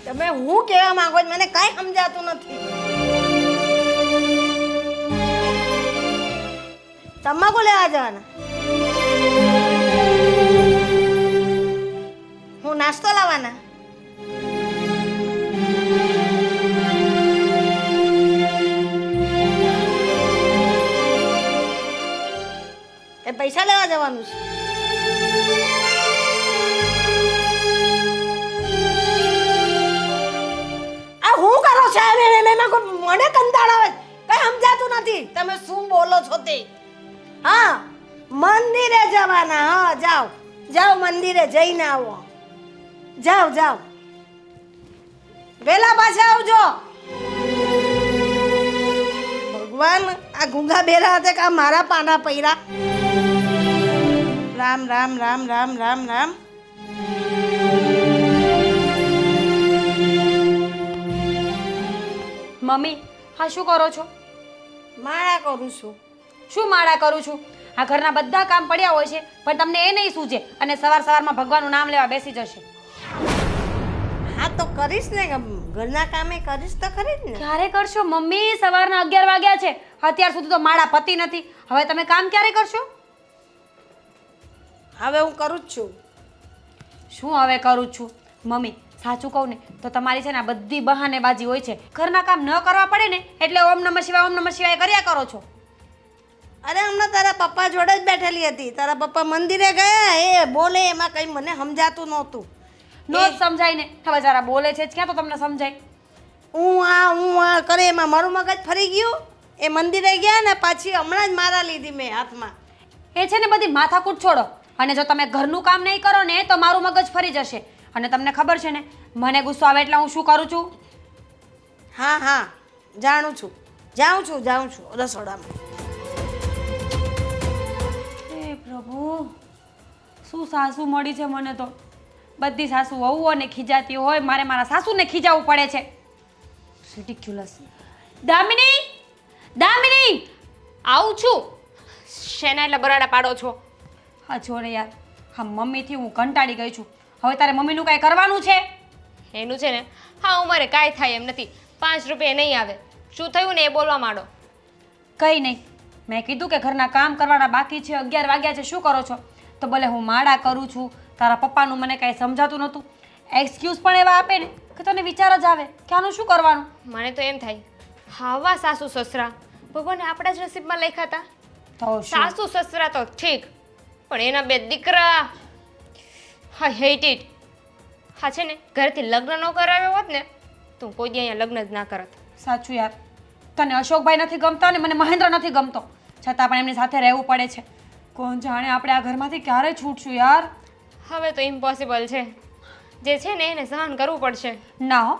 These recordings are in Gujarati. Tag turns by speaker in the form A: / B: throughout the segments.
A: તમે હું કહેવા માંગો છો મને કાંઈ સમજાતું નથી. તમાકુ લેવા જવાના? હું નાસ્તો લાવવાના? એ પૈસા લેવા જવાનું છે? આ હું કરો છો? મને કંટાળો આવે, કઈ સમજાતું નથી તમે શું બોલો છો તે. હા, મંદિરે જવાના. હા, જાઓ જાઓ, મંદિરે જઈને આવો. જાઓ જાઓ, વેલા પાછા આવજો. ભગવાન, આ ગુંગા બેરા હતા કે મારા પાના પૈરા. રામ રામ રામ રામ રામ રામ.
B: મમ્મી, હા શું કરો છો?
A: માળા કરું છું.
B: શું માળા કરું છું? આ ઘરના બધા કામ પડ્યા હોય છે પણ તમને એ નહીં સૂજે અને સવારમાં ભગવાનનું નામ લેવા બેસી જશે.
A: હા તો કરીશ ને, ઘરના કામે કરીશ તો ખરી જ ને.
B: ક્યારે કરશો મમ્મી? સવારના 11 વાગ્યા છે, અત્યાર સુધી તો માળા પતી નથી. હવે તમે કામ ક્યારે કરશો?
A: હવે હું કરું જ છું.
B: શું હવે કરું જ છું? મમ્મી સાચું કહું ને તો તમારી છે ને આ બધી બહાનેબાજી હોય છે. ઘરના કામ ન કરવા પડે ને એટલે ઓમ નમઃ શિવાય કર્યા કરો છો.
A: અરે હમણાં તારા પપ્પા જોડે જ બેઠેલી હતી. તારા પપ્પા મંદિરે ગયા, એ બોલે એમાં કંઈ મને સમજાતું નહોતું.
B: નો જ સમજાય ને, હવે જરા બોલે છે જ ક્યાં તો તમને સમજાય.
A: હું આ કરે એમાં મારું મગજ ફરી ગયું. એ મંદિરે ગયા ને પાછી હમણાં જ મારા લીધી મેં હાથમાં.
B: એ છે ને બધી માથાકૂટ છોડો, અને જો તમે ઘરનું કામ નહીં કરો ને તો મારું મગજ ફરી જશે. અને તમને ખબર છે ને મને ગુસ્સો આવે એટલે હું શું કરું છું?
A: હા હા, જાણું છું. જાઉં છું રસોડામાં.
B: હે પ્રભુ, શું સાસુ મળી છે મને તો. બધી સાસુ વહુઓને ખીજાતી હોય, મારે મારા સાસુને ખીજાવવું પડે છે. રિડિક્યુલસ. દામિની, દામિની, આવું છું. શેના એટલે બરાડા પાડો છો? હા જો ને યાર, હા મમ્મીથી હું કંટાળી ગઈ છું. હવે તારે મમ્મીનું કાંઈ કરવાનું છે?
C: એનું છે ને, હા અમારે કાંઈ થાય એમ નથી. 5 રૂપિયા નહીં આવે. શું થયું ને એ બોલવા માંડો.
B: કંઈ નહીં, મેં કીધું કે ઘરના કામ કરવાના બાકી છે, 11 વાગ્યા છે, શું કરો છો? તો ભલે હું માળા કરું છું. તારા પપ્પાનું મને કાંઈ સમજાતું નહોતું. એક્સક્યુઝ પણ એવા આપે ને કે તને વિચાર જ આવે કે આનું શું કરવાનું.
C: મને તો એમ થાય, હાવા સાસુ સસરા ભગવાને આપણા જ નસીબમાં લખ્યા હતા.
B: તો શું?
C: સાસુ સસરા તો ઠીક, પણ એના 2 દીકરા, હા હેટ ઇટ. હા છે ને, ઘરેથી લગ્ન ન કરાવ્યો હોત ને તો હું કોઈ દી અહીંયા લગ્ન જ ના કરત.
B: સાચું યાર, તને અશોકભાઈ નથી ગમતા ને મને મહેન્દ્ર નથી ગમતો, છતાં પણ એમની સાથે રહેવું પડે છે. કોણ જાણે આપણે આ ઘરમાંથી ક્યારે છૂટશું યાર.
C: હવે તો ઇમ્પોસિબલ છે. જે છે ને એને સહન કરવું પડશે.
B: ના હો,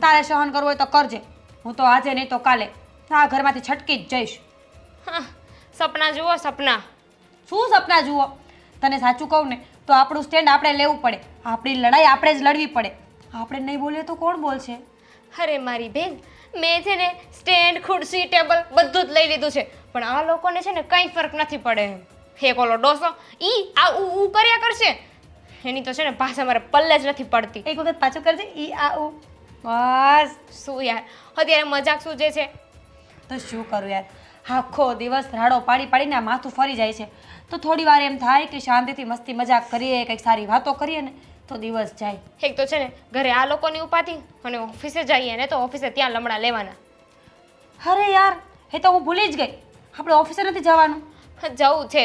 B: તારે સહન કરવું હોય તો કરજે. હું તો આજે નહીં તો કાલે આ ઘરમાંથી છટકી જ જઈશ.
C: હા, સપના જુઓ સપના.
B: શું સપના જુઓ? તને સાચું કહું ને તો આપણું સ્ટેન્ડ આપણે લેવું પડે. આપણી લડાઈ આપણે જ લડવી પડે. આપણે નહીં બોલીએ તો કોણ બોલશે?
C: અરે મારી બેન, મેં છે ને સ્ટેન્ડ, ખુરશી, ટેબલ બધું જ લઈ લીધું છે, પણ આ લોકોને છે ને કંઈ ફરક નથી પડે એમ. એક ઓલો ડોસો ઈ આ ઉ કર્યા કરશે, એની તો છે ને ભાષા મારે પલ્લે જ નથી પડતી.
B: એક વખત પાછું કરજે, ઈ આ ઉ. બસ.
C: શું યાર, અત્યારે મજાક સૂજે છે.
B: તો શું કરું યાર, આખો દિવસ રાડો પાડી પાડીને આ માથું ફરી જાય છે. તો થોડી વાર એમ થાય કે શાંતિથી મસ્તી મજાક કરીએ, કંઈક સારી વાતો કરીએ ને તો દિવસ જાય.
C: એક તો છે ને ઘરે આ લોકોની ઉપાધિ, અને ઓફિસે જઈએ ને તો ઓફિસે ત્યાં લમડા લેવાના.
B: અરે યાર, એ તો હું ભૂલી જ ગઈ, આપણે ઓફિસે નથી જવાનું.
C: જવું છે.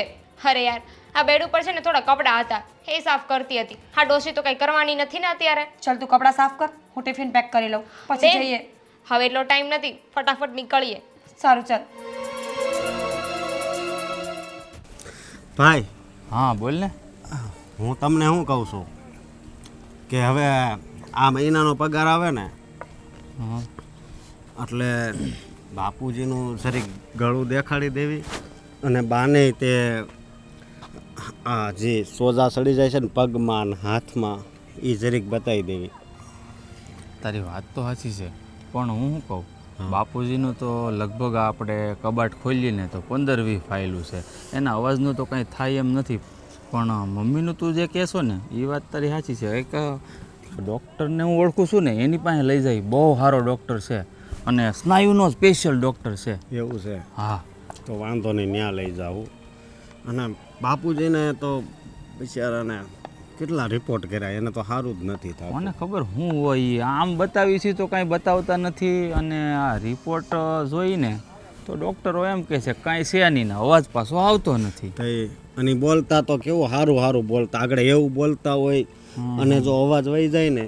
C: અરે યાર, આ બેડ ઉપર છે ને થોડા કપડાં હતા, એ સાફ કરતી હતી. હા ડોશી તો કંઈ કરવાની નથી ને અત્યારે.
B: ચાલ તું કપડાં સાફ કર, હું ટિફિન પેક કરી લઉં, પછી
C: બેન,
B: જઈએ.
C: હવે એટલો ટાઈમ નથી, ફટાફટ નીકળીએ.
B: સારું ચાલ.
D: ભાઈ,
E: હા બોલ ને.
D: હું તમને શું કહું છું કે હવે આ મહિનાનો પગાર આવે ને
E: હા.
D: એટલે બાપુજીનું જરીક ગળું દેખાડી દેવી, અને બાને તે આ જે સોજા સડી જાય છે ને પગમાં ને હાથમાં, એ જરીક બતાવી દેવી.
E: તારી વાત તો સાચી છે, પણ હું શું કહું, બાપુજીનું તો લગભગ આપણે કબાટ ખોલીએ તો 15-20 ફાઇલું છે. એના અવાજનું તો કંઈ થાય એમ નથી. પણ મમ્મીનું તું જે કહેશો ને એ વાત તારી સાચી છે. એક ડૉક્ટરને હું ઓળખું છું ને એની પાસે લઈ જાય, બહુ સારો ડૉક્ટર છે અને સ્નાયુનો સ્પેશિયલ ડૉક્ટર છે.
D: એવું છે
E: હા,
D: તો વાંધો નહીં, ત્યાં લઈ જાઉં. અને બાપુજીને તો બિચારાને કેટલા રિપોર્ટ કર્યા, એને તો સારું જ નથી થતું.
E: મને ખબર હું હોય ઈ. આમ બતાવી છે તો કાંઈ બતાવતા નથી, અને આ રિપોર્ટ જોઈને તો ડૉક્ટરો એમ કહે છે કાંઈ છે નહીં ને અવાજ પાછો આવતો નથી.
D: તઈ અને બોલતા તો કેવું સારું સારું બોલતા, આગળ એવું બોલતા હોય અને જો અવાજ વહી જાય ને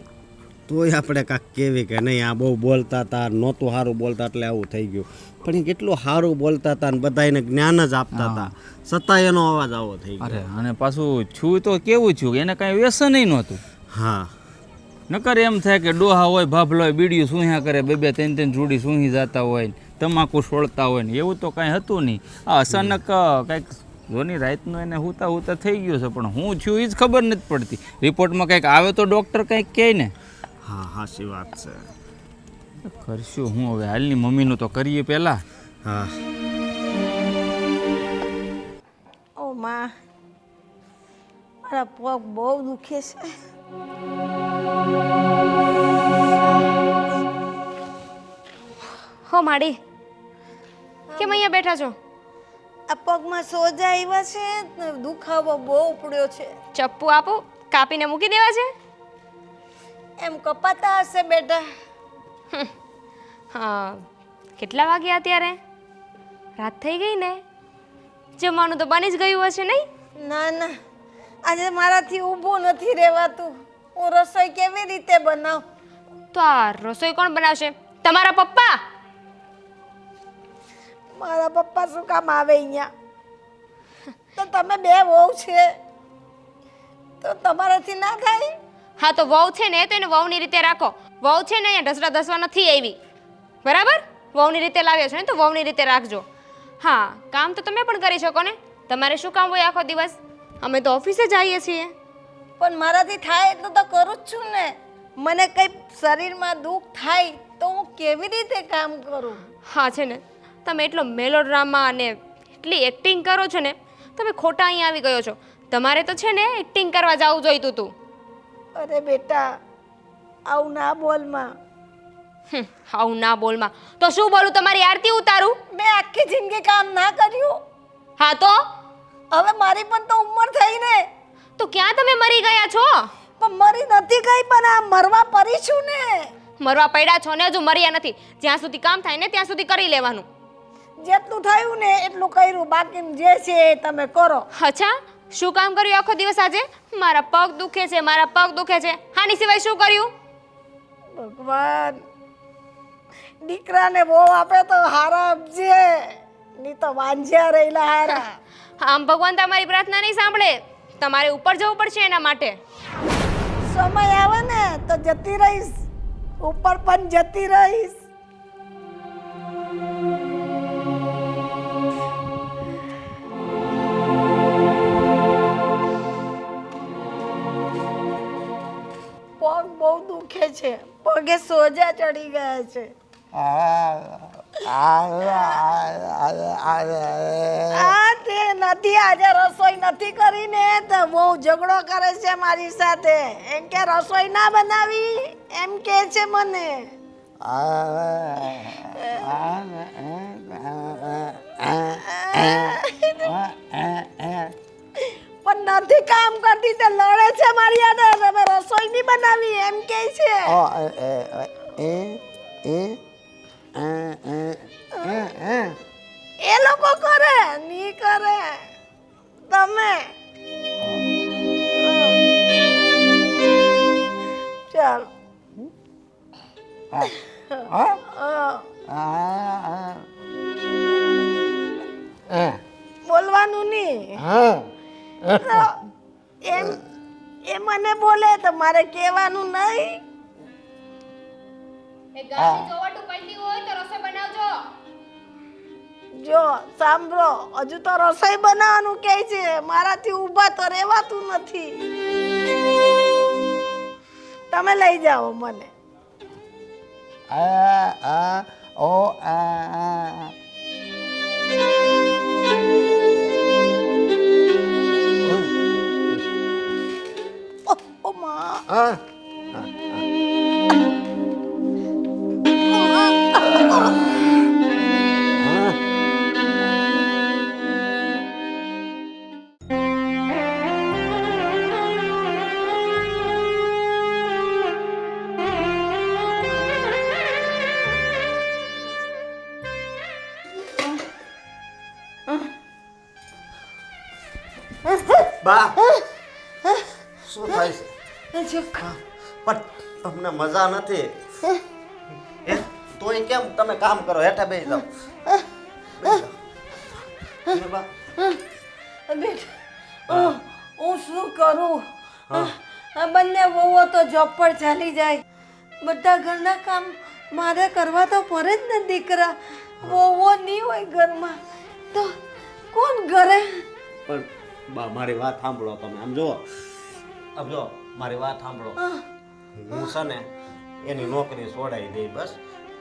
D: તોય આપણે કાંક કેવી કે નહીં આ બહુ બોલતા હતા, નહોતું સારું બોલતા એટલે આવું થઈ ગયું. પણ એ કેટલું સારું બોલતા હતા અને બધાને જ્ઞાન જ આપતા હતા, છતાં એનો અવાજ આવો થઈ ગયો.
E: અરે અને પાછું છું તો કેવું છું, એને કાંઈ વ્યસનય નહોતું.
D: હા,
E: નકર એમ થાય કે ડોહા હોય, ભાભલો હોય, બીડીયું સૂંહ્યા કરે, બે બે ત્રણ ત્રણ જોડી સૂંહી જતા હોય, તમાકુ છોડતા હોય ને, એવું તો કાંઈ હતું નહીં. આ અચાનક કાંઈક જોની રાતનું એને હુતા હુતા થઈ ગયું છે, પણ હું છું એ જ ખબર નથી પડતી. રિપોર્ટમાં કંઈક આવે તો ડૉક્ટર કંઈક કહે ને.
D: હા, સાચી વાત છે.
E: કરશું હું હવે, હાલની મમ્મીનું તો કરીએ પહેલાં.
D: હા,
A: ઓ માં, મારા પગ બહુ દુખે છે.
C: હો માડી, કેમ અહીંયા બેઠા છો?
A: આ પગમાં સોજા આવ્યા છે ને દુખાવો બહુ પડ્યો છે.
C: ચપ્પુ આપો, કાપીને મૂકી દેવા છે.
A: એમ કપાતા હશે બેટા.
C: હા, કેટલા વાગ્યા અત્યારે? રાત થઈ ગઈ ને, જમવાનું તો બની જ ગયું હશે નહીં?
A: ના ના, આજે મારાથી ઊભું નથી રહેવાતું. હું રસોઈ કેવી રીતે બનાવ?
C: તો આ રસોઈ કોણ બનાવશે? તમારા પપ્પા?
A: મારા પપ્પા શું કામ આવે અહીંયા? તો તમે બે વહુ છે તો તમારાથી ના થાય?
C: હા તો વહુ છે ને તો એને વહુની રીતે રાખો. વહુ છે ને અહીંયા ઢસડા ધસવા નથી આવી, બરાબર? વહુની રીતે લાવ્યા છો ને તો વહુની રીતે રાખજો. હા, કામ તો તમે પણ કરી શકો ને, તમારે શું કામ હોય આખો દિવસ? અમે તો ઓફિસે જઈએ છીએ.
A: પણ મારાથી થાય એટલું તો કરું જ છું ને. મને કંઈ શરીરમાં દુઃખ થાય તો હું કેવી રીતે કામ કરું?
C: હા છે ને, તમે એટલો મેલોડ્રામા અને એટલી એક્ટિંગ કરો છો ને, તમે ખોટા અહીંયા આવી ગયો છો. તમારે તો છે ને એક્ટિંગ કરવા જવું જોઈતું હતું.
A: અરે બેટા, આવું ના બોલમાં.
C: આવું ના બોલમાં તો શું બોલું? તમારી આરતી ઉતારું?
A: મેં આખી જિંદગી કામ ના કર્યું.
C: હા તો
A: હવે મારી પણ તો ઉંમર થઈ ને.
C: તો ક્યાં તમે મરી ગયા છો?
A: પણ મરી નથી ગઈ, પણ આ મરવા પડી છું ને.
C: મરવા પડ્યા છો ને, હજુ મર્યા નથી. જ્યાં સુધી કામ થાય ને ત્યાં સુધી કરી લેવાનું.
A: જેટલું થયું ને એટલું કર્યું, બાકી જે છે એ તમે કરો.
C: અચ્છા, શું કામ કર્યું આખો દિવસ આજે? મારા પગ દુખે છે, મારા પગ દુખે છે. હાની સિવાય શું કર્યું?
A: ભગવાન, દીકરાને બહુ આપે તો હારા આપજે, નહીં તો વાંજ્યા રહેલા હારા.
C: આમ ભગવાન તમારી પ્રાર્થના નહીં સાંભળે. તમારે ઉપર જવું પડશે એના માટે.
A: સમય આવે ને તો જતી રહીશ, ઉપર પણ જતી રહીશ. પગ બહુ દુખે છે, પગે સોજા ચડી ગયા છે. આ તે નથી, આજે રસોઈ નથી કરીને તો બહુ ઝઘડો કરે છે મારી સાથે. એમ કે રસોઈ ના બનાવી એમ કે છે મને. પણ નથી કામ કરતી તે લડે છે મારી હાથે. તમે રસોઈ નહીં બનાવી એમ કે છે. એ લોકો કરે, નહીં કરે તમે. ચાલ બોલવાનું નહીં. એમ એ મને બોલે તો મારે કહેવાનું નહીં. જો સાંભળો, હજુ તો રસોઈ બનાવવાનું કહે છે, મારાથી ઊભા તો રહેવાતું નથી. તમે લઈ જાઓ મને. ઓ માં,
D: બા શું થાય છે?
A: જો
D: પણ તમને મજા નથી એ તોય કેમ તમે કામ કરો, હેઠા બેસી જાઓ. બેસી જાઓ. ને બા
A: બેટ હું શું કરું? આ બંને વહુઓ તો જોબ પર ચાલી જાય, બધા ઘરના કામ મારે કરવા તો પડે જ ને દીકરા. વહુઓ નહીં હોય ઘરમાં તો કોણ કરે?
D: પણ બા મારી વાત સાંભળો તમે. આમ જો મારી વાત સાંભળો. હું છે ને એની નોકરી છોડાવી દઈ, બસ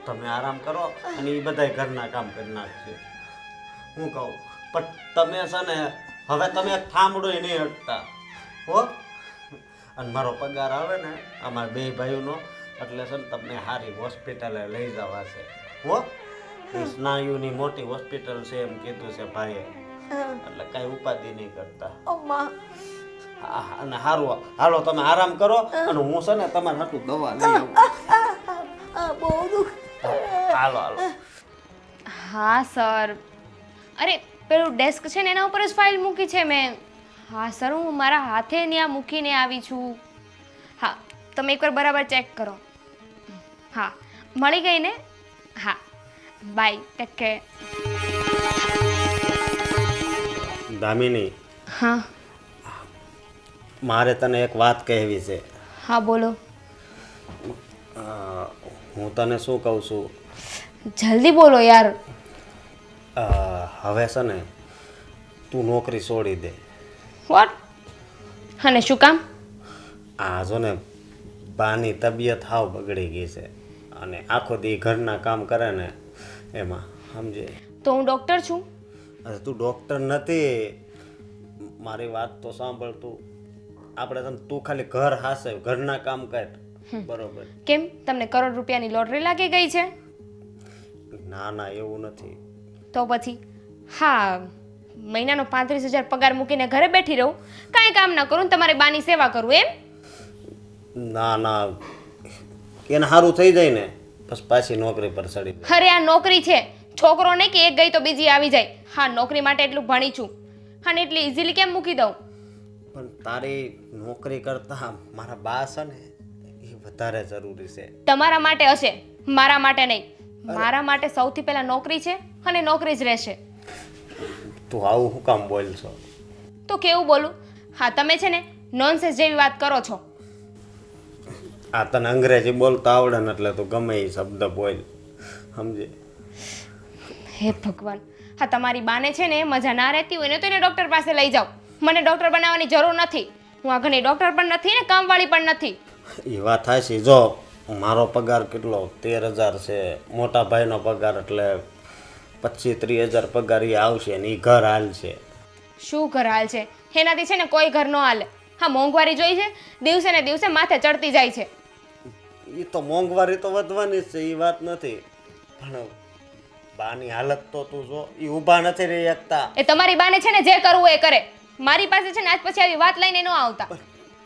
D: તમે આરામ કરો અને એ બધાય ઘરના કામ કરી નાખશે. હું કહું પણ તમે છે ને હવે તમે એક થાંભળો નહીં હટતા હો. અને મારો પગાર આવે ને અમારા બે ભાઈઓનો એટલે છે ને તમને સારી હોસ્પિટલે લઈ જવા છે હો. એ સ્નાયુની મોટી હોસ્પિટલ છે એમ કીધું છે ભાઈએ, એટલે કાંઈ ઉપાધિ નહીં કરતા.
A: અમ્મા
D: અને સારું હાલો તમે આરામ કરો અને હું છે ને તમારે હાટું દવા લઈ આવું.
A: બહુ દુઃખ.
D: હાલો હાલો.
C: હા સર, અરે પેલું ડેસ્ક છે ને એના ઉપર જ ફાઇલ મૂકી છે મેં. હા સર, હું મારા હાથે ત્યાં મૂકીને આવી છું. હા, તમે એકવાર બરાબર ચેક કરો. હા, મળી ગઈ ને? હા, બાય, ટેક કેર.
D: દામિની,
C: હા
D: મારે તને એક વાત કહેવી છે.
C: હા બોલો.
D: હું તને શું કહું છું,
C: જલ્દી બોલો યાર.
D: હવે છે ને તું નોકરી છોડી દે.
C: વોટ? અને શું કામ?
D: આ જો ને બાની તબિયત હાવ બગડી ગઈ છે અને આખો દી ઘરના કામ કરે ને એમાં સમજે.
C: તો હું ડૉક્ટર છું.
D: અરે તું ડૉક્ટર નથી, મારી વાત તો સાંભળ તું. આપણે તને તું ખાલી ઘર હાસે ઘરના કામ કર બરોબર.
C: કેમ, તમને કરોડ રૂપિયાની લોટરી લાગી ગઈ છે?
D: ના ના એવું નથી.
C: તો પછી હા, મહિનાનો 35,000 પગાર મૂકીને ઘરે બેઠી રહું, કાંઈ કામ ના કરું, તમારી બાની સેવા કરું એમ?
D: ના ના, એને સારું થઈ જાય ને બસ પાછી નોકરી પર ચડી જાય.
C: અરે આ નોકરી છે, છોકરો નહીં કે એક ગઈ તો બીજી આવી જાય. હા, નોકરી માટે એટલું ભણી છું અને એટલી ઇઝીલી કેમ મૂકી દઉં?
D: પણ તારી નોકરી કરતા મારા બા છે ને એ વધારે જરૂરી છે.
C: તમારા માટે હશે, મારા માટે નહીં. મારા માટે સૌથી પહેલા નોકરી છે અને નોકરી જ રહેશે.
D: તું આવું શું કામ બોલ છો?
C: તો કેવું બોલું? હા, તમે છે ને નોનસેન્સ જેવી વાત કરો છો.
D: આ તને અંગ્રેજી બોલતા આવડે ને એટલે તું ગમે એ શબ્દ બોલ સમજે.
C: હે ભગવાન, હા તમારી બાને છે ને મજા ના રહેતી હોય ને તો એને ડૉક્ટર પાસે લઈ જાઓ. મને ડૉક્ટર બનાવવાની જરૂર નથી. હું આ ઘણી ડૉક્ટર પણ નથી ને કામવાળી પણ નથી.
D: એ વાત થાય છે. જો મારો પગાર કેટલો 13,000 છે, મોટા ભાઈનો પગાર એટલે 25-30,000 પગાર એ આવશે ને એ ઘર હાલ છે.
C: શું ઘર હાલ છે? એનાથી છે ને કોઈ ઘર ન હાલે. હા, મોંઘવારી જોઈ છે, દિવસે ને દિવસે માથે ચડતી જાય છે.
D: એ તો મોંઘવારી તો વધવાની જ છે, એ વાત નથી, પણ બાની હાલત તો તું જો, એ ઊભા નથી રહી શકતા.
C: એ તમારી બાને છે ને જે કરવું એ કરે. મારી પાસે છે ને આજ પછી આવી વાત લઈને ન આવતા.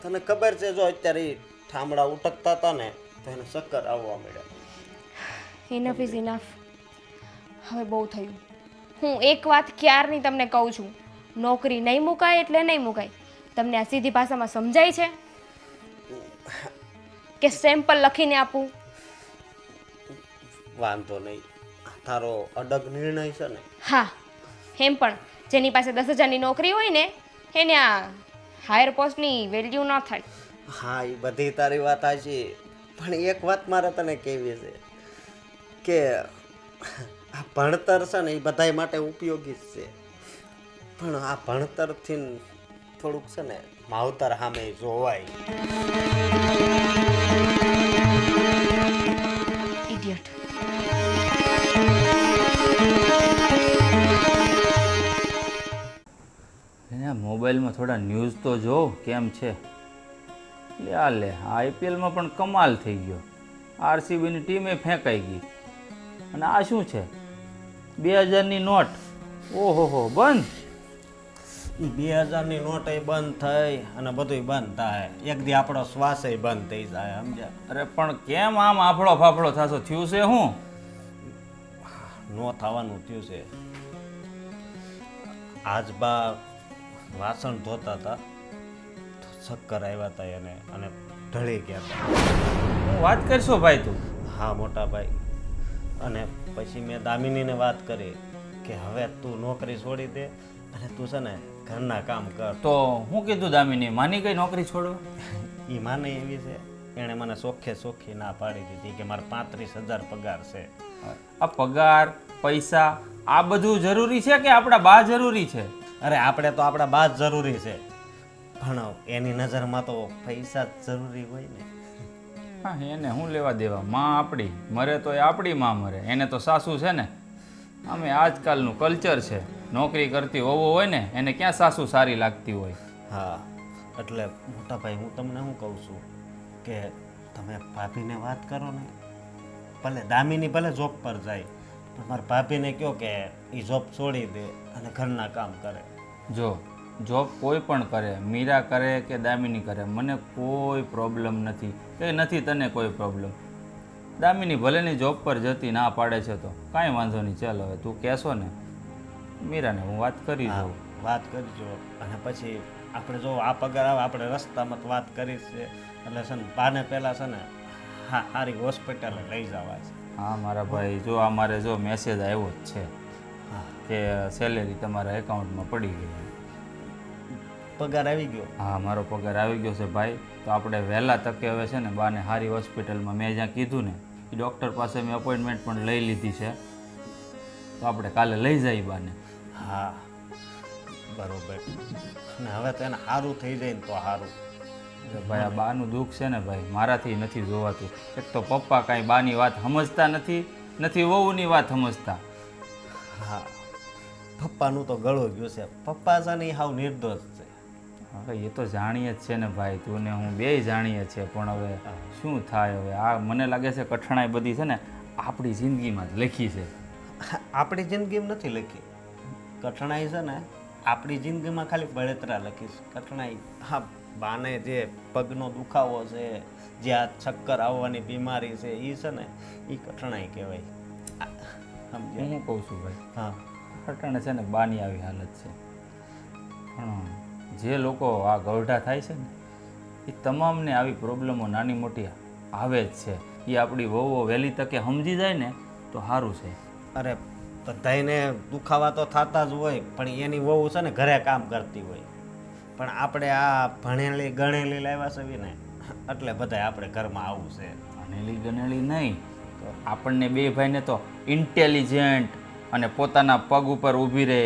D: તને ખબર છે જો અત્યારે એ ઠામડા ઉટકતા હતા ને તો એને ચક્કર આવવા મળ્યા.
C: Enough is enough. હવે બહુ થયું. હું એક વાત ક્યારની તમને કહું છું, નોકરી નહીં મુકાય એટલે નહીં મુકાય. તમને આ સીધી ભાષામાં સમજાય છે કે સેમ્પલ લખીને આપું?
D: વાંધો નહીં, તારો અડગ નિર્ણય છે ને.
C: હા, એમ પણ જેની પાસે 10,000ની નોકરી હોય ને એને આ હાયર પોસ્ટની વેલ્યુ ન થાય.
D: હા, એ બધી તારી વાત સાચી, પણ એક વાત મારે તને કહેવી છે કે આ ભણતર છે ને એ બધાય માટે ઉપયોગી જ છે, પણ આ ભણતરથી થોડુંક છે ને માવતર સામે જોવાય.
C: ઇડિયટ.
E: એને મોબાઈલમાં થોડા ન્યૂઝ તો જો કેમ છે. લે આ લે, આઈપીએલમાં પણ કમાલ થઈ ગયો. આરસીબીની ટીમે ફેંકાઈ ગઈ. અને આ શું છે? 2000ની નોટ. ઓહો હો, બંધ.
D: 2000ની નોટ એ બંધ થઈ અને બધું બંધ થાય, એક દી આપણો શ્વાસ બંધ થઈ જાય સમજ્યા.
E: અરે પણ કેમ આમ આફળો ફાફળો થાશો? થયું છે શું?
D: નો થવાનું થયું છે. આજ બા વાસણ ધોતા હતા ચક્કર આવ્યા હતા એને અને ઢળી ગયા હતા.
E: હું વાત કરશો ભાઈ તું?
D: હા મોટા ભાઈ. અને પછી મેં દામિનીને વાત કરી કે હવે તું નોકરી છોડી દે અને તું છે ને ઘરના કામ કર.
E: તો હું કીધું દામિની માની ગઈ નોકરી છોડવા?
D: એ માને એવી છે, એણે મને ચોખ્ખી ના પાડી દીધી કે મારે 35,000 પગાર છે.
E: આ પગાર પૈસા આ બધું જરૂરી છે કે આપણા બા જરૂરી છે?
D: અરે આપણે તો આપણા બા જ જરૂરી છે, પણ એની નજરમાં તો પૈસા જ જરૂરી હોય ને.
E: હા, એને શું લેવા દેવા? માં આપણી મરે તો એ આપણી માં મરે, એને તો સાસુ છે ને. અમે આજકાલનું કલ્ચર છે, નોકરી કરતી વહુ હોય ને એને ક્યાં સાસુ સારી લાગતી હોય.
D: હા, એટલે મોટા ભાઈ હું તમને શું કહું છું કે તમે ભાભીને વાત કરો ને. ભલે દામિની ભલે જોબ પર જાય, પણ મારા ભાભીને કહો કે એ જોબ છોડી દે અને ઘરના કામ કરે.
E: જો જોબ કોઈ પણ કરે, મીરા કરે કે દામિની કરે, મને કોઈ પ્રોબ્લેમ નથી. કે નથી તને કોઈ પ્રોબ્લેમ? દામિની ભલેની જોબ પર જતી ના પાડે છે તો કાંઈ વાંધો નહીં. ચાલ હવે તું કહેશો ને મીરાને હું વાત કરી
D: હા,
E: દઉં.
D: વાત કરજો. અને પછી આપણે જો આ પગાર આવે આપણે રસ્તામાં તો વાત કરી છે એટલે છે ને બાને પહેલાં છે ને હા સારી હોસ્પિટલે લઈ જવા છે.
E: હા મારા ભાઈ, જો અમારે જો મેસેજ આવ્યો જ છે કે સેલેરી તમારા એકાઉન્ટમાં પડી ગઈ.
D: પગાર આવી ગયો?
E: હા, મારો પગાર આવી ગયો છે ભાઈ. તો આપણે વહેલા તકે હવે છે ને બાને સારી હોસ્પિટલમાં, મેં જ્યાં કીધું ને એ ડૉક્ટર પાસે મેં અપોઇન્ટમેન્ટ પણ લઈ લીધી છે, તો આપણે કાલે લઈ જઈએ બાને.
D: હા બરોબર. અને હવે તો એને સારું થઈ જાય ને તો સારું.
E: ભાઈ આ બાનું દુઃખ છે ને ભાઈ, મારાથી નથી જોવાતું. એક તો પપ્પા કાંઈ બાની વાત સમજતા નથી વહુની વાત સમજતા.
D: હા, પપ્પાનું તો ગળું ગયું છે. પપ્પા છે ને એ હાવ નિર્દોષ છે.
E: હવે એ તો જાણીએ જ છે ને ભાઈ, તું ને હું બેય જાણીએ છીએ. પણ હવે શું થાય હવે? આ મને લાગે છે કઠણાઈ બધી છે ને આપણી જિંદગીમાં જ લખી છે.
D: આપણી જિંદગીમાં નથી લખી કઠણાઈ, છે ને આપણી જિંદગીમાં ખાલી બળતરા લખીશ. કઠણાઈ હા બાને જે પગનો દુખાવો છે, જે આ ચક્કર આવવાની બીમારી છે એ છે ને એ કઠણાઈ કહેવાય.
E: હું
D: સમજ્યા?
E: શું કહું છું ભાઈ,
D: હા
E: અટાણે છે ને બાની આવી હાલત છે. પણ જે લોકો આ ગૌઢા થાય છે ને એ તમામને આવી પ્રોબ્લેમો નાની મોટી આવે જ છે. એ આપણી વહુઓ વહેલી તકે સમજી જાય ને તો સારું છે.
D: અરે બધાયને દુખાવા તો થતા જ હોય, પણ એની વહુ છે ને ઘરે કામ કરતી હોય. પણ આપણે આ ભણેલી ગણેલી લાવ્યા છે ને એટલે બધાય આપણે ઘરમાં આવું છે.
E: ભણેલી ગણેલી નહીં તો આપણને બે ભાઈને તો ઇન્ટેલિજન્ટ અને પોતાના પગ ઉપર ઊભી રહે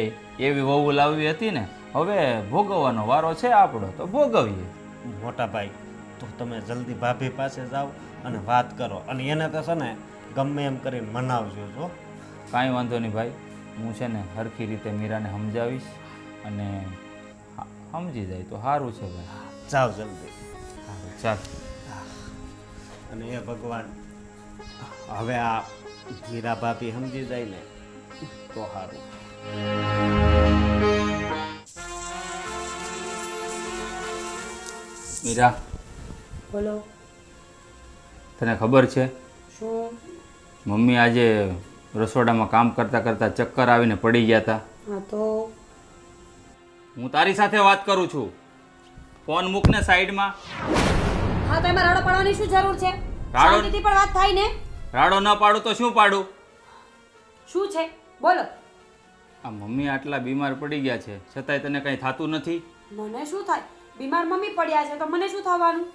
E: એવી વહુ લાવવી હતી ને. હવે ભોગવવાનો વારો છે આપણો, તો ભોગવીએ.
D: મોટા ભાઈ તો તમે જલ્દી ભાભી પાસે જાઓ અને વાત કરો, અને એને તો છે ને ગમે એમ કરીને મનાવજો. જો
E: કાંઈ વાંધો નહીં ભાઈ, હું છે ને સરખી રીતે મીરાને સમજાવીશ અને સમજી જાય તો સારું છે ભાઈ.
D: જાઓ જલ્દી.
E: સારું ચાલ.
D: અને એ ભગવાન હવે આ મીરા ભાભી સમજી જાય ને તો સારું.
E: મીરા,
A: બોલો
E: તને ખબર છે
A: શું?
E: મમ્મી આજે રસોડામાં કામ કરતાં કરતાં ચક્કર આવીને પડી ગયા હતા.
A: હા તો
E: હું તારી સાથે વાત કરું છું. ફોન મૂકને સાઈડમાં.
B: હા તો એમાં રાડો પાડવાની શું જરૂર છે? શાંતિથી પણ વાત થાય ને.
E: રાડો ન પાડું તો શું પાડું?
B: શું છે બોલો.
E: આ મમ્મી આટલા બીમાર પડી ગયા છે છતાંય તને કંઈ થતું નથી?
B: મને શું થાય? બીમાર મમ્મી પડ્યા છે તો મને શું થવાનું?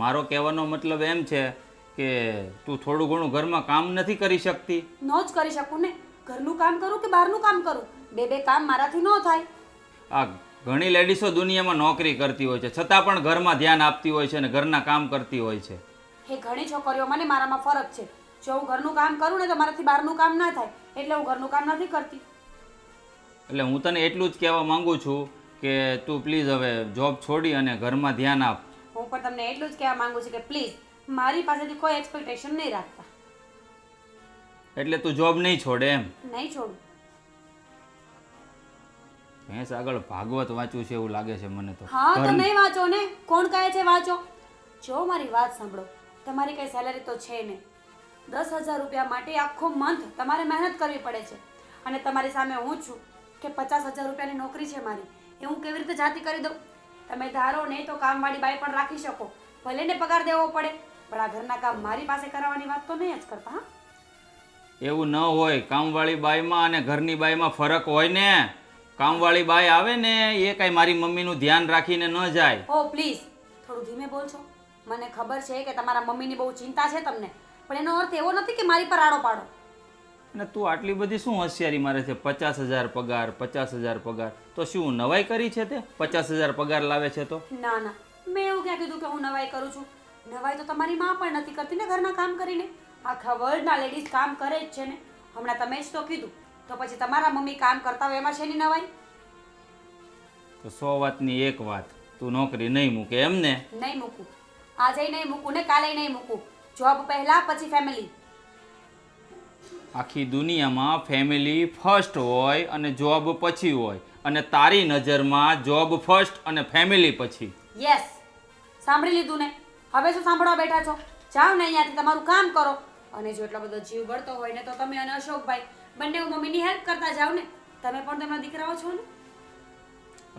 E: મારો કહેવાનો મતલબ એમ છે કે તું થોડું ઘણું ઘરમાં કામ નથી કરી શકતી?
B: ન જ કરી શકું ને. ઘરનું કામ કરું કે બહારનું કામ કરું, બે કામ મારાથી ન થાય.
E: આ ઘણી લેડીઝો દુનિયામાં નોકરી કરતી હોય છે છતાં પણ ઘરમાં ધ્યાન આપતી હોય છે અને ઘરના કામ કરતી હોય છે.
B: એ ઘણી છોકરીઓમાં ને મારામાં ફરક છે. જો હું ઘરનું કામ કરું ને તો મારાથી બહારનું કામ ના થાય, એટલે હું ઘરનું કામ નથી કરતી.
E: એટલે હું તને એટલું જ કહેવા માંગુ છું કે તું પ્લીઝ હવે જોબ છોડી અને ઘરમાં ધ્યાન આપ.
B: હું પણ તમને એટલું જ કહેવા માંગુ છું કે પ્લીઝ મારી પાસેથી કોઈ એક્સપેક્ટેશન નહીં રાખતા.
E: એટલે તું જોબ નહીં છોડે એમ?
B: નહીં છોડું.
E: ભેંસ આગળ ભાગવત વાંચવું છે એવું લાગે છે મને તો.
B: હા તો નહીં વાંચો ને. કોણ કહે છે વાંચો? જો મારી વાત સાંભળો, તમારી કઈ સેલેરી તો છે નહીં. 10,000 રૂપિયા માટે આખો મંથ તમારે મહેનત કરવી પડે છે, અને તમારી સામે હું છું કે 50,000 રૂપિયાની નોકરી છે મારી, એ હું કેવી રીતે જાતી કરી દઉં? તમે ધારો નહીં તો કામવાળી બાઈ પણ રાખી શકો, ભલે ને પગાર દેવો પડે, પણ આ ઘરના કામ મારી પાસે કરાવવાની વાત તો નહીં જ કરતા. હા,
E: એવું ન હોય. કામવાળી બાઈમાં અને ઘરની બાઈમાં ફરક હોય ને. કામવાળી બાઈ આવે ને એ કાંઈ મારી મમ્મીનું ધ્યાન રાખીને ન જાય.
B: ઓ પ્લીઝ થોડું ધીમે બોલશો. મને ખબર છે કે તમારા મમ્મીની બહુ ચિંતા છે તમને, પણ એનો અર્થ એવો નથી કે મારી પર આડો પાડો.
E: અને તું આટલી બધી શું હોશિયારી મારે છે? 50,000 પગાર, 50,000 પગાર, તો શું નવાઈ કરી છે તે? 50,000 પગાર લાવે છે તો?
B: ના ના, મેં એવું ક્યાં કીધું કે હું નવાઈ કરું છું? નવાઈ તો તમારી માં પણ નથી કરતી ને ઘરના કામ કરીને. આખા વર્લ્ડના લેડીઝ કામ કરે જ છે ને. હમણાં તમે જ તો કીધું, તો પછી તમારા મમ્મી કામ કરતા હોય એમાં શેની નવાઈ?
E: તો 100 વાતની એક વાત, તું નોકરી નહીં મૂકે એમ ને?
B: નહીં મૂકું, આજે નહીં મૂકું ને કાલે નહીં મૂકું. જોબ પહેલા પછી ફેમિલી.
E: આખી દુનિયામાં ફેમિલી ફર્સ્ટ હોય અને જોબ પછી હોય, અને તારી નજરમાં જોબ ફર્સ્ટ અને ફેમિલી પછી.
B: યસ, સાંભળી લીધું ને? હવે શું સાંભળવા બેઠા છો? જાઓ ને અહીંયાથી તમારું કામ કરો. અને જો એટલો બધો જીવ બળતો હોય ને તો તમે અને અશોકભાઈ બંને મમ્મીની હેલ્પ કરતા જાઓ ને. તમે પણ તેમના દીકરાઓ છો ને.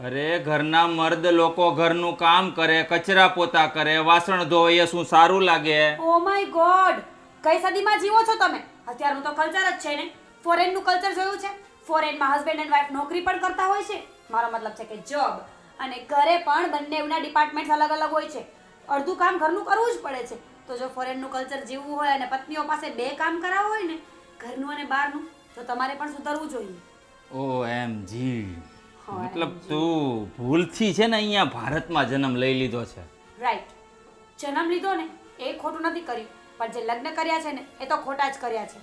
E: અરે ઘરના મર્દ લોકો ઘરનું કામ કરે, કચરા પોતા કરે, વાસણ ધોવે, એ શું સારું લાગે?
B: ઓ માય ગોડ, કઈ સદીમાં જીવો છો તમે? અત્યારનું તો કલ્ચર જ છે ને. ફોરેનનું કલ્ચર જોયું છે? ફોરેનમાં હસબન્ડ એન્ડ વાઈફ નોકરી પણ કરતા હોય છે. મારો મતલબ છે કે જોબ. અને ઘરે પણ બંનેના ડિપાર્ટમેન્ટ અલગ અલગ હોય છે. અડધું કામ ઘરનું કરવું જ પડે છે. તો જો ફોરેનનું કલ્ચર જીવવું હોય અને પત્નીઓ પાસે 2 કામ કરાવવું હોય ને, ઘરનું અને બહારનું, તો તમારે પણ સુધરવું જોઈએ.
E: OMG, મતલબ તું ભૂલથી છે ને અહીંયા ભારતમાં જન્મ લઈ લીધો છે.
B: રાઈટ, જન્મ લીધો ને એ ખોટું નથી કર્યું, પણ જે લગ્ન કર્યા છે ને એ તો ખોટા જ કર્યા છે.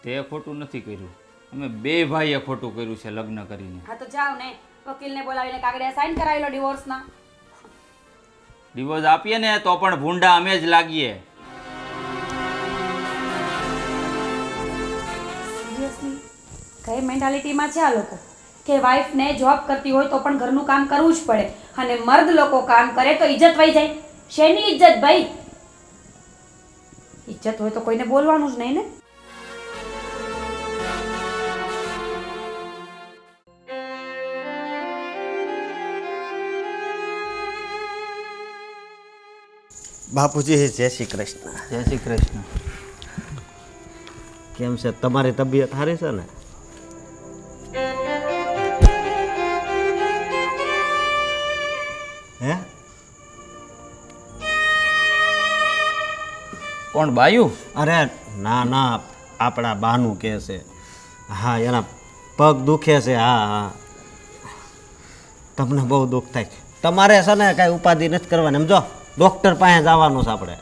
E: તે ખોટું નથી કર્યું, અમે 2 ભાઈએ ખોટું કર્યું છે લગ્ન કરીને.
B: હા તો જાઓ ને, વકીલને બોલાવીને કાગળિયા સાઈન કરાવી લો ડિવોર્સના.
E: ડિવોર્સ આપીએ ને તો પણ ભૂંડા અમે જ લાગીએ.
B: સિરિયસલી કઈ મેન્ટાલિટીમાં છે આ લોકો કે વાઈફને જોબ કરતી હોય તો પણ ઘરનું કામ કરવું જ પડે, અને મર્દ લોકો કામ કરે તો ઇજ્જત વહી જાય. શેની ઇજ્જત ભાઈ? ઇજ્જત હોય તો કોઈને બોલવાનું જ નહીં ને.
D: બાપુજી જય શ્રી કૃષ્ણ.
E: જય શ્રી કૃષ્ણ.
D: કેમ છે તમારી તબિયત સારી છે ને? હે?
E: કોણ બાયું?
D: અરે ના ના, આપણા બાનું કે છે. હા, એના પગ દુખે છે. હા હા, તમને બહુ દુઃખ થાય. તમારે છે ને કાંઈ ઉપાધિ નથી કરવાની. સમજો, ડૉક્ટર પાસે જવાનું છે આપણે.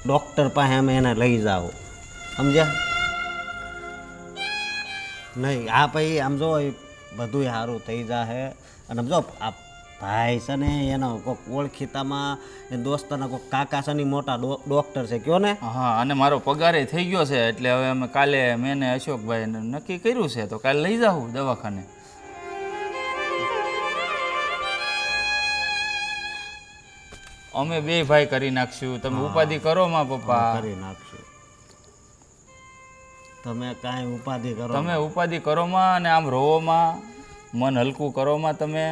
D: ડૉક્ટર પાસે અમે એને લઈ જાઓ, સમજ્યા? નહીં, આ પછી આમ જો બધું સારું થઈ જશે. અને સમજો આ ભાઈ છે ને એનો કોઈક ઓળખીતામાં એ દોસ્તના કોઈક કાકા છે ને મોટા ડૉક્ટર છે, કયો ને?
E: હા, અને મારો પગારે થઈ ગયો છે એટલે હવે અમે કાલે મેં ને અશોકભાઈ નક્કી કર્યું છે તો કાલે લઈ જાઉં દવાખાને. અમે 2 ભાઈ કરી નાખશું. તમે ઉપાધિ કરો માં પપ્પા.
D: કરી નાખશું. તમે કાંઈ ઉપાધિ કરો.
E: તમે ઉપાધિ કરો માં અને આમ રોવો માં, મન હલકું કરો માં તમે.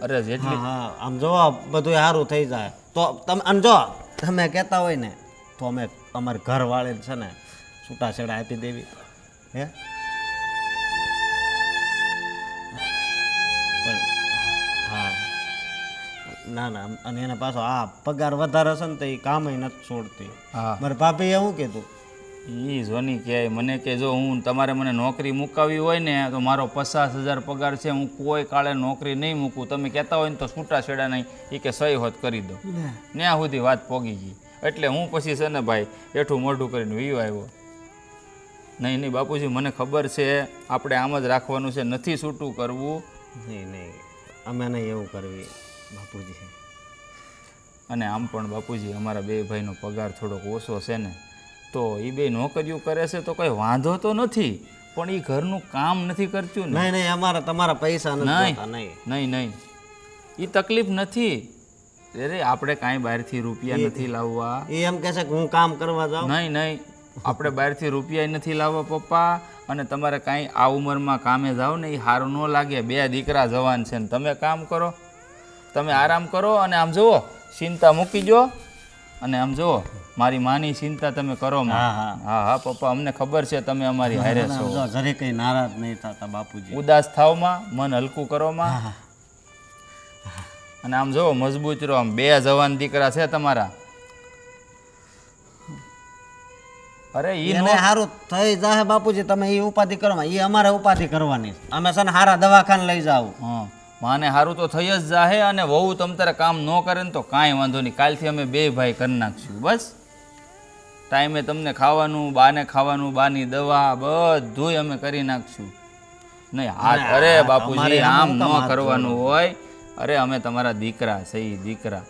E: અરે જેટલી
D: હા, આમ જો બધું સારું થઈ જાય તો તમે. અને જો તમે કહેતા હોય ને તો અમે અમારી ઘરવાળી છે ને છૂટાછેડા આપી દેવી. હે? હા, ના ના, અને એને પાછો આ પગાર વધારે છે ને તો એ કામ નથી છોડતી.
E: હા,
D: મારા ભાભીએ શું કીધું?
E: ઈ જોની કહે મને કે જો હું તમારે મને નોકરી મુકાવી હોય ને તો મારો 50,000 પગાર છે, હું કોઈ કાળે નોકરી નહીં મૂકું. તમે કહેતા હોય ને તો છૂટાછેડા નહીં, એ કે સહી હોત કરી દો. ત્યાં સુધી વાત પોગી ગઈ. એટલે હું પછી છે ને ભાઈ એઠું મોઢું કરીને વીયો આવ્યો. નહીં નહીં બાપુજી, મને ખબર છે આપણે આમ જ રાખવાનું છે, નથી છૂટું કરવું.
D: નહીં નહીં, અમે નહીં એવું કરવી બાપુજી.
E: અને આમ પણ બાપુજી અમારા 2 ભાઈનો પગાર થોડોક ઓછો છે ને, તો એ 2 નોકરીઓ કરે છે તો કંઈ વાંધો તો નથી, પણ એ ઘરનું કામ નથી કરતું ને.
D: નહીં નહીં, અમારા તમારા પૈસા નથી જોતા. નહીં
E: નહીં નહીં, એ તકલીફ નથી. અરે આપણે કાંઈ બહારથી રૂપિયા નથી લાવવા.
D: એ એમ કહે છે કે હું કામ કરવા જાઉં.
E: નહીં નહીં, આપણે બહારથી રૂપિયા નથી લાવવા પપ્પા, અને તમારે કાંઈ આ ઉંમરમાં કામે જાઓ ને એ સારું ન લાગે. 2 દીકરા જવાન છે ને તમે કામ કરો, તમે આરામ કરો. અને આમ જુઓ, ચિંતા મૂકી જો, અને આમ જુઓ મારી માની ચિંતા તમે કરો માં.
D: હા,
E: હા હા પપ્પા, અમને ખબર છે તમે અમારી હારે છો.
D: જો જરી કઈ નારાજ નહીં થતા બાપુજી.
E: ઉદાસ થાવ માં, મન હલકું કરો માં. અને આમ જુઓ મજબૂત રહો. આમ 2 જવાન દીકરા છે તમારા. અરે ઈ
D: એને સારું થઈ જાય બાપુજી, તમે એ ઉપાધિ કરો માં. એ અમારે ઉપાધિ કરવાની છે. અમે છે ને સારા દવાખાને લઈ જાવ.
E: હા, માને સારું તો થઈ જ જાહે. અને વહુ તમ તારે કામ ન કરે ને તો કાંઈ વાંધો નહીં. કાલથી અમે 2 ભાઈ કરી નાખશું. બસ ટાઈમે તમને ખાવાનું, બાને ખાવાનું, બાની દવા બધુંય અમે કરી નાખશું. નહીં હાથ, અરે બાપુજી આમ ન કરવાનું હોય. અરે અમે તમારા દીકરા છે, દીકરા.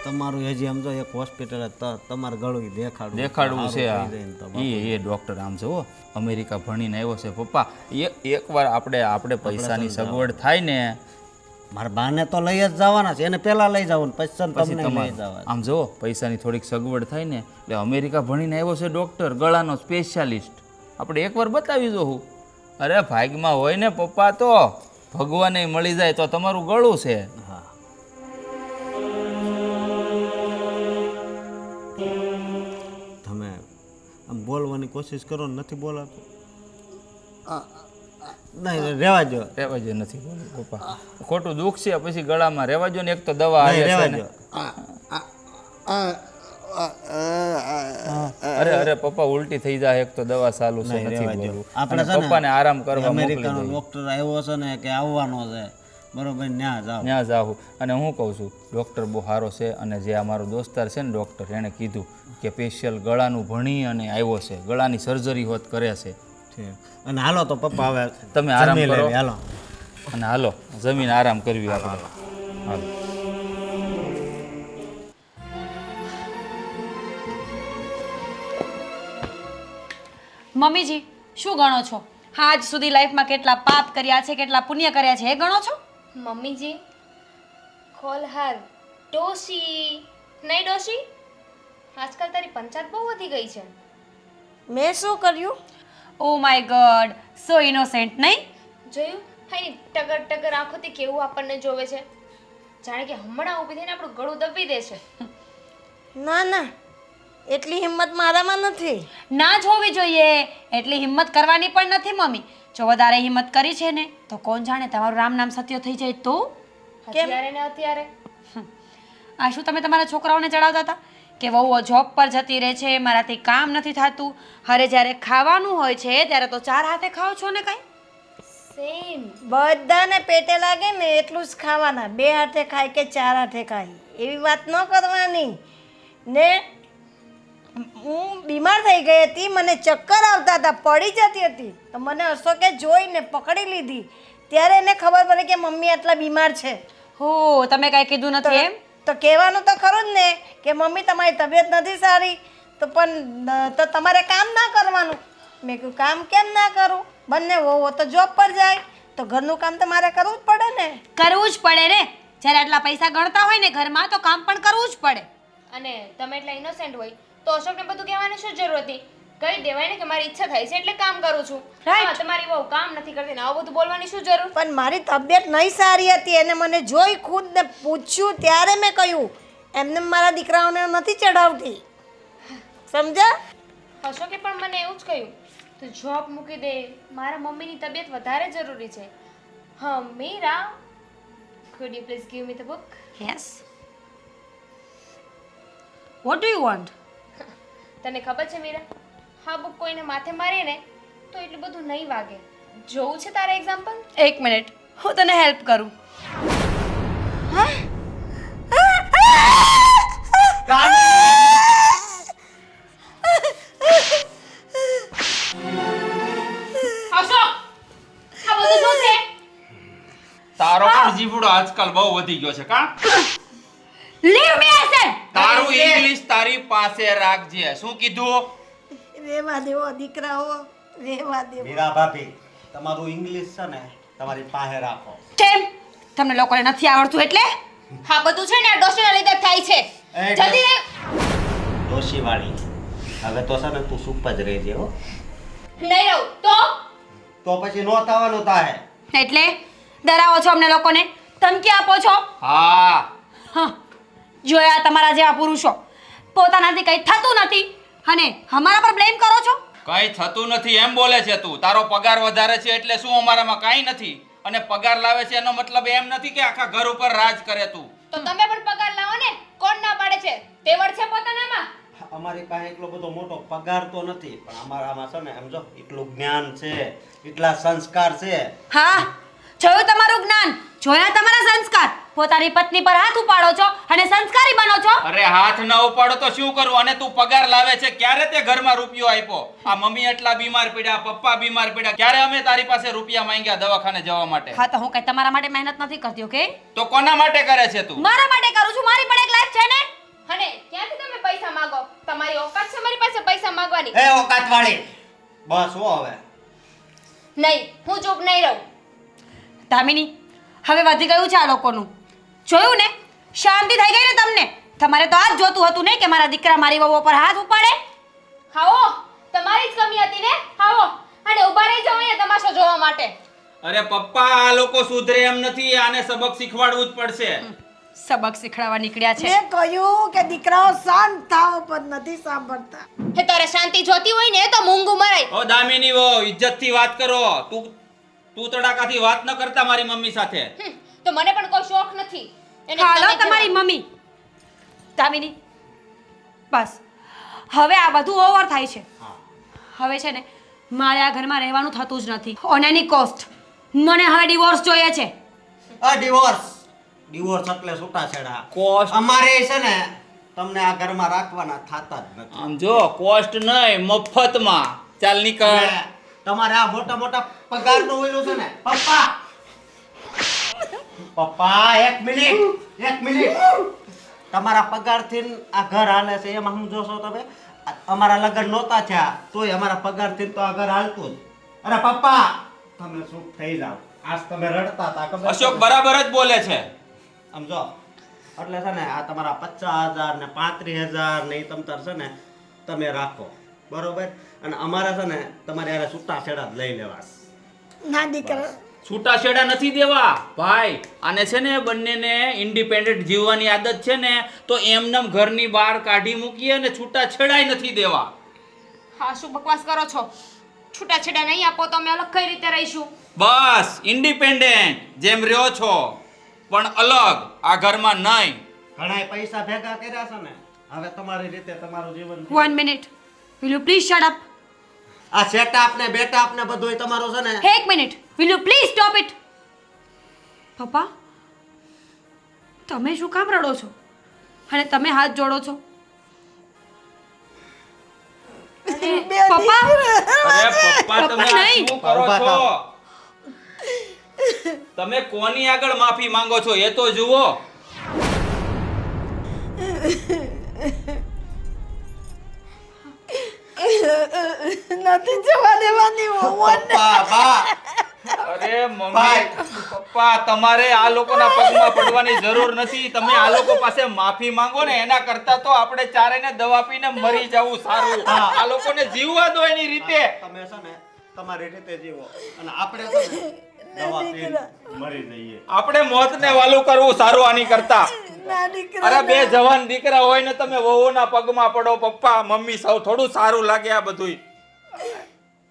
D: તમારું હજી આમ જો એક હોસ્પિટલ તમારું ગળું
E: દેખાડવું છે. એ ડૉક્ટર આમ જુઓ અમેરિકા ભણીને આવ્યો છે પપ્પા. એકવાર આપણે પૈસાની સગવડ થાય ને.
D: મારા બાને તો લઈ જ જવાના છે, એને પહેલા લઈ જવાનું, પછી તમને લઈ જવા.
E: આમ જુઓ પૈસાની થોડીક સગવડ થાય ને એટલે અમેરિકા ભણીને આવ્યો છે ડૉક્ટર, ગળાનો સ્પેશિયાલિસ્ટ. આપણે એકવાર બતાવી જોવું. અરે ભાગમાં હોય ને પપ્પા, તો ભગવાને મળી જાય તો તમારું ગળું છે.
D: હા, તમે આમ બોલવાની કોશિશ કરો ને નથી બોલાતું. નહીં રેવા જો,
E: રહેવા જો, નથી બોલું પપ્પા. ખોટું દુઃખ છે પછી ગળામાં. રહેવા જો ને, એક તો દવા આવે છે ને. અરે પપ્પા ઉલટી થઈ જાય, એક તો દવા ચાલુ છે. નથી બોલવું.
D: આપણે
E: અને પપ્પાને આરામ કરવા
D: અમેરિકાનો ડોક્ટર આવ્યો છે ને કે આવવાનો છે, બરોબર, ત્યાં
E: જાઉં. અને હું કહું છું ડૉક્ટર બહુ સારો છે. અને જે અમારો દોસ્તાર છે ને ડૉક્ટર, એણે કીધું કે સ્પેશિયલ ગળાનું ભણી અને આવ્યો છે, ગળાની સર્જરી હોત કરે છે.
D: અને હાલો તો પપ્પા હવે
E: તમે આરામ
D: જમી
E: કરો.
D: લેવી, હાલો.
E: અને હાલો જમીન આરામ કરવી આપણે. હાલો.
B: મમ્મીજી શું ગણો છો? આજ સુધી લાઈફમાં કેટલા પાપ કર્યા છે, કેટલા પુણ્ય કર્યા છે, એ ગણો છો?
C: મમ્મીજી કોલ હર ડોશી. નહીં ડોશી, આજકાલ તારી પંચાયત બહુ વધી ગઈ છે.
A: મેં શું કર્યું?
B: Oh my God, so innocent. નહીં
C: જોયું? હા, ટગર ટગર આંખોથી કેવું આપણને જોવે છે, જાણે કે હમણાં ઊભી થઈને આપણું ગળું દબી દે છે.
A: ના ના, એટલી હિંમત મારામાં નથી.
B: ના જ હોવી જોઈએ. એટલી હિંમત કરવાની પણ નથી મમ્મી. જો વધારે હિંમત કરી છે ને તો કોણ જાણે તમારું રામ નામ સત્ય થઈ જાય તો.
C: અત્યારે ને અત્યારે
B: આ શું તમે તમારા છોકરાઓને ચડાવતા હતા કે વહુઓ જોબ પર જતી રહે છે, મારાથી કામ નથી થતું? અરે જ્યારે ખાવાનું હોય છે ત્યારે તો 4 હાથે ખાઓ છો ને. કાંઈ
C: સેમ.
A: બધાને પેટે લાગે ને એટલું જ ખાવાના. 2 હાથે ખાય કે 4 હાથે ખાય, એવી વાત ન કરવાની. ને હું બીમાર થઈ ગઈ હતી, મને ચક્કર આવતા હતા, પડી જતી હતી, તો મને અશોકે જોઈને પકડી લીધી. ત્યારે એને ખબર પડી કે મમ્મી આટલા બીમાર છે.
B: હો, તમે કાંઈ કીધું નથી એમ?
A: તો કહેવાનું તો ખરું જ ને કે મમ્મી તમારી તબિયત નથી સારી, તો પણ તો તમારે કામ ના કરવાનું. મેં કહ્યું કામ કેમ ના કરું? બંને વહુઓ તો જોબ પર જાય, તો ઘરનું કામ તો મારે કરવું જ પડે ને.
B: કરવું જ પડે ને. જ્યારે આટલા પૈસા ગણતા હોય ને ઘરમાં તો કામ પણ કરવું જ પડે.
C: અને તમે એટલા ઇનોસેન્ટ હોય તો અશોકને બધું કહેવાની શું જરૂર હતી? કહી દેવાય ને કે મારી ઈચ્છા થાય છે એટલે કામ કરું છું. હા, તમારી બહુ કામ નથી કરતી ને આવું બધું બોલવાની શું જરૂર?
A: પણ મારી તબિયત નહીં સારી હતી, એને મને જોઈ ખુદને પૂછ્યું ત્યારે મેં કહ્યું. એમને મારા દીકરાઓને નથી ચડાવતી, સમજ્યા?
C: અશોકે પણ મને એવું જ કહ્યું, તું જોબ મૂકી દે, મારા મમ્મીની તબિયત વધારે જરૂરી છે. હા Meera, could you please give me the book?
B: Yes. What do you want?
C: તને ખબર છે મીરા, હા બુક કોઈને માથે મારે ને તો એટલું બધું નહીં વાગે. જોવું છે તારે એક્ઝામ્પલ?
B: 1 મિનિટ, હું તને હેલ્પ કરું.
C: અશોક, આ બધું શું છે?
E: તારો પણ જીવડો આજકાલ બહુ વધી ગયો છે કા?
B: Leave me I said.
E: તારું ઇંગ્લિશ તારી પાસે રાખજે. શું કીધું?
A: રેવા દેવો દીકરાઓ, રેવા દેવો.
D: મીરા ભાભી, તમારું ઇંગ્લિશ છે ને તમારી પાસે રાખો.
B: કેમ? તમને લોકોને નથી આવડતું એટલે?
C: હા બધું છે ને આ ડોશીના લીધે જ થાય છે.
D: એ
C: જલ્દી રહે.
D: ડોશીવાળી, હવે તો છે ને તું ચૂપ જ રહેજે હો.
C: નહીં રહું તો
D: તો પછી નો થવાનું થાય.
B: એટલે ડરાવો છો અમને લોકોને, ધમકી આપો છો.
E: હા
B: હા, જોયા તમારા જેવા પુરુષો, પોતાનાથી કંઈ થતું નથી અને અમારા પર બ્લેમ કરો છો.
E: કઈ થતું નથી એમ બોલે છે તું. તારો પગાર વધારે છે એટલે શું અમારામાં કાંઈ નથી, અને પગાર લાવે છે એનો મતલબ એમ નથી કે આખા ઘર ઉપર રાજ કરે તું.
C: તો તમે પણ પગાર લાવો ને. કોણ ના પાડે છે? તેવડ છે પોતાનામાં.
D: અમારી પાસે એટલો બધો મોટો પગાર તો નથી, પણ અમારામાં છે ને સમજો એટલું જ્ઞાન છે, એટલા સંસ્કાર છે.
B: હા, જોયું તમારું જ્ઞાન, જોયા તમારા સંસ્કાર. પોતાની પત્ની પર હાથ ઉપાડો છો અને સંસ્કારી બનો છો.
E: અરે હાથ ન ઉપાડો તો શું કરવું? અને તું પગાર લાવે છે, ક્યારે તે ઘરમાં રૂપિયો આપ્યો? આ મમ્મી એટલા બીમાર પડ્યા, પપ્પા બીમાર પડ્યા, ક્યારે અમે તારી પાસે રૂપિયા માંગ્યા દવાખાને જવા માટે?
B: હા, તો હું કઈ તમારા માટે મહેનત નથી કરતી, ઓકે?
E: તો કોના માટે કરે છે તું?
B: મારા માટે કરું છું, મારી પણ એક લાઈફ છે ને.
C: અને ક્યાંથી તમે પૈસા માંગો? તમારી ઓકાત છે મારી પાસે પૈસા માંગવાની?
D: એ ઓકાતવાળી, બસ હો હવે.
C: નહીં, હું ચૂપ નહીં રહું.
B: દામિની, હવે વધી ગયું છે આ લોકોનું. જોયું ને, શાંતિ થઈ ગઈ ને તમને? તમારે તો આ જ જોતું હતું ને કે મારા દીકરા મારી વહુ પર હાથ ઉપાડે.
C: હાવો, તમારી જ કમી હતી ને. હાવો અને ઊભા રહી જાઓ અહીંયા તમાશો જોવા માટે.
E: અરે પપ્પા, આ લોકો સુધરે એમ નથી, આને સબક શીખવાડવું જ પડશે.
B: સબક શીખડાવવા નીકળ્યા છે.
A: મેં કહ્યું કે દીકરાઓ શાંત થાવ, પણ નથી સાંભળતા.
C: હે, તારે શાંતિ જોતી હોય ને તો મૂંગું મરાય.
E: ઓ દામિની વો, ઇજ્જતથી વાત કરો. તું તડાકાથી વાત ન કરતા મારી મમ્મી સાથે.
C: તો મને પણ કોઈ શોખ નથી. એને
B: હાલો
C: તમે
B: તમારી
C: જવા.
B: મમ્મી. દામિની, બસ હવે આ બધું ઓવર થાય છે. હવે છે ને મારે આ ઘરમાં રહેવાનું થતું જ નથી. ઓન એની કોસ્ટ મને હવે ડિવોર્સ જોઈએ છે.
D: આ ડિવોર્સ એટલે છૂટાછેડા.
E: કોસ્ટ
D: અમારે છે ને તમને આ ઘરમાં રાખવાના થાતા જ નથી.
E: આમ જો, કોસ્ટ નહીં, મફતમાં. ચાલ નીકળ.
D: હવે તમારે આ મોટા મોટા પગારનું ઓલું છે ને પપ્પા, પપ્પા એક મિનિટ. તમારા પગારથી આ ઘર હાલે છે એમાં હું જોશો તમે? અમારા લગ્ન નહોતા થયા તોય અમારા પગારથી તો આ ઘર હાલતું જ. અરે પપ્પા, તમે ચૂપ થઈ જાઓ. આજ તમે રડતા હતા ખબર છે?
E: અશોક બરાબર જ બોલે છે.
D: સમજો એટલે છે ને આ તમારા 50,000 ને 35,000 ને ઈ તમતાર છે ને તમે રાખો, બરોબર? અને અમારે છે ને તમારે યારે છૂટાછેડા જ લઈ લેવા.
A: ના દીકરા,
E: છૂટાછેડા નથી દેવા ભાઈ. આને છે ને બંનેને ઇન્ડિપેન્ડન્ટ જીવવાની આદત છે ને, તો એમનેમ ઘરની બહાર કાઢી મૂકીએ અને છૂટાછેડાય નથી દેવા.
C: હા, શું બકવાસ કરો છો? છૂટાછેડા નહીં આપો તો અમે અલગ કઈ રીતે રહીશું?
E: બસ ઇન્ડિપેન્ડન્ટ જેમ રહ્યો છો, પણ અલગ. આ ઘરમાં નહીં.
D: ઘણાય પૈસા ભેગા કર્યા છે ને, હવે તમારી રીતે તમારું જીવન.
B: 1 minute, will you please shut up?
D: આ સેટઅપ ને બેટઅપ ને બધુંય તમારું છે ને.
B: એક minute, will you please stop it? પપ્પા, તમે શું કામ રડો છો અને તમે હાથ જોડો છો? પપ્પા,
E: અરે પપ્પા, તમે
B: પપ્પા
E: આ
B: નહીં.
E: શું કરો
D: ઉભા
E: છો?
D: થાઓ.
E: તમે કોની આગળ માફી માંગો છો એ તો જુઓ.
A: નથી જવા દેવાની વહુઓને.
D: પપ્પા, બા,
E: અરે મમ્મી,
D: ભાઈ.
E: પપ્પા, તમારે આ લોકોના પગમાં પડવાની જરૂર નથી. તમે આ લોકો પાસે માફી માંગો ને એના કરતા તો આપણે ચારેયને દવા પીને મરી જવું સારું. આ લોકોને જીવવા દો એની રીતે.
D: તમે છે ને તમારી રીતે જીવો અને આપણે છે ને દવા પીને મરી જઈએ.
E: આપણે મોતને વાલું કરવું સારું આની કરતા.
A: ના દીકરા,
E: અરે બે જવાન દીકરા હોય ને તમે વહુના પગમાં પડો. પપ્પા મમ્મી સૌ થોડું સારું લાગે આ બધુંય.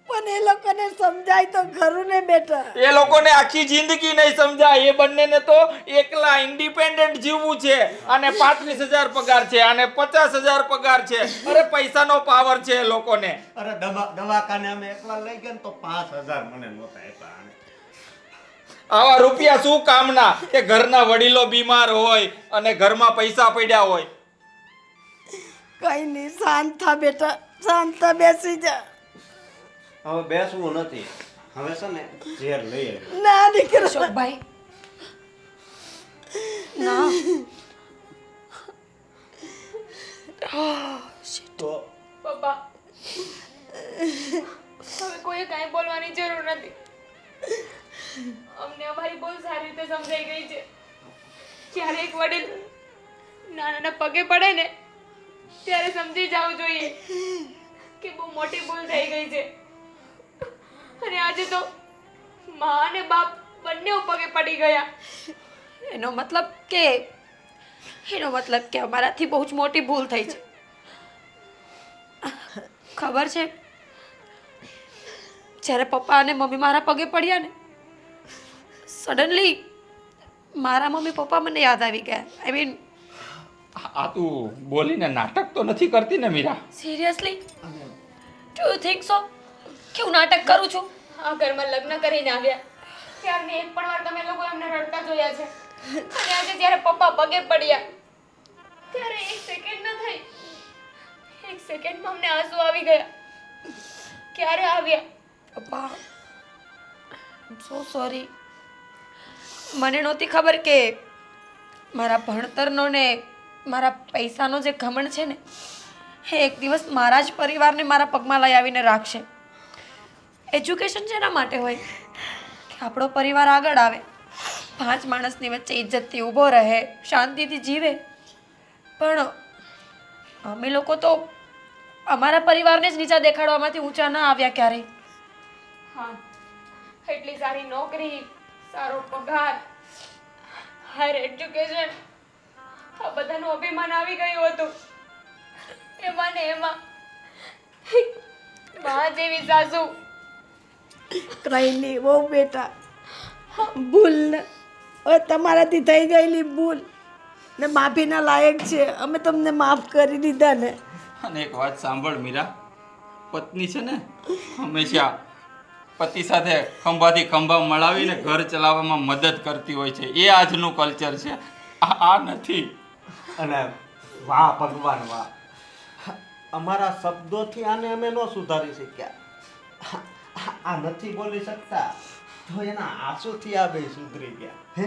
A: પણ એ લોકોને સમજાય તો ખરું ને બેટા.
E: એ લોકોને આખી જિંદગી નહીં સમજાય. એ બંનેને તો એકલા ઇન્ડિપેન્ડન્ટ જીવવું છે. આને 35,000 પગાર છે, આને 50,000 પગાર છે. અરે પૈસાનો પાવર છે એ લોકોને.
D: અરે દવાખાને અમે એકવાર લઈ ગયા ને તો 5,000 મને નહોતા આપ્યા.
E: આવા રૂપિયા શું કામના કે ઘરના વડીલો બીમાર હોય અને ઘરમાં પૈસા પડ્યા હોય.
A: કઈ નહીં, શાંત થા બેટા, શાંત થા, બેસી જા.
D: હવે બેસવું નથી, હવે છે ને ઝેર લઈ આવી.
A: ના દીકરા,
B: અશોકભાઈ, ના.
D: તો
C: પપ્પા, હવે કોઈ કાંઈ બોલવાની જરૂર નથી. અમને અમારી બહુ સારી રીતે સમજાઈ ગઈ છે. જ્યારે એક વડીલ નાના પગે પડે ને ત્યારે સમજી જવું જોઈએ કે બહુ મોટી ભૂલ થઈ ગઈ છે. અને આજે તો મા અને બાપ બંને પગે પડી ગયા.
B: એનો મતલબ કે અમારાથી બહુ જ મોટી ભૂલ થઈ છે. ખબર છે, જ્યારે પપ્પા અને મમ્મી મારા પગે પડ્યા ને, સડનલી મારા મમ્મી પપ્પા મને યાદ આવી ગયા. આઈ મીન,
E: આ તું બોલીને નાટક તો નથી કરતી ને Meera?
B: Seriously do you think so કે હું નાટક કરું છું?
C: આ ઘરમાં લગ્ન કરીને આવ્યા ત્યારની એક પણ વાર તમે લોકો એમને રડતા જોયા છે. અને આજે જ્યારે પપ્પા પગે પડ્યા ત્યારે એક સેકન્ડ ન થઈ, એક સેકન્ડમાં અમને આંસુ આવી ગયા. ક્યારે આવ્યા?
B: પપ્પા, આઈ સો સોરી. મને નહોતી ખબર કે મારા ભણતરનો ને મારા પૈસાનો જે ઘમંડ છે ને, એ એક દિવસ મારા જ પરિવારને મારા પગમાં લઈ આવીને રાખશે. એજ્યુકેશન જેના માટે હોય કે આપણો પરિવાર આગળ આવે, 5 માણસની વચ્ચે ઇજ્જતથી ઊભો રહે, શાંતિથી જીવે. પણ અમે લોકો તો અમારા પરિવારને જ નીચા દેખાડવામાંથી ઊંચા ના આવ્યા ક્યારેય.
C: હા, એટલી સારી નોકરી, સારો પગાર, હાયર એજ્યુકેશન, આ બધાનું અભિમાન આવી ગયું હતું. એમાં ને એમાં મા જેવી સાસુ.
A: કઈ નહીં બહુ બેટા, ભૂલ ને હવે તમારાથી થઈ ગયેલી ભૂલ ને માફીના લાયક છે. અમે તમને માફ કરી દીધા ને.
E: અને એક વાત સાંભળ મીરા, પત્ની છે ને હંમેશા પતિ સાથે ખંભાથી ખંભા મળાવીને ઘર ચલાવવામાં મદદ કરતી હોય છે. એ આજનું કલ્ચર છે, આ નથી.
D: અને વાહ ભગવાન વાહ, અમારા શબ્દોથી આને અમે ન સુધારી શક્યા. આ નથી બોલી શકતા તો એના આંસુથી આ બે સુધરી ગયા. હે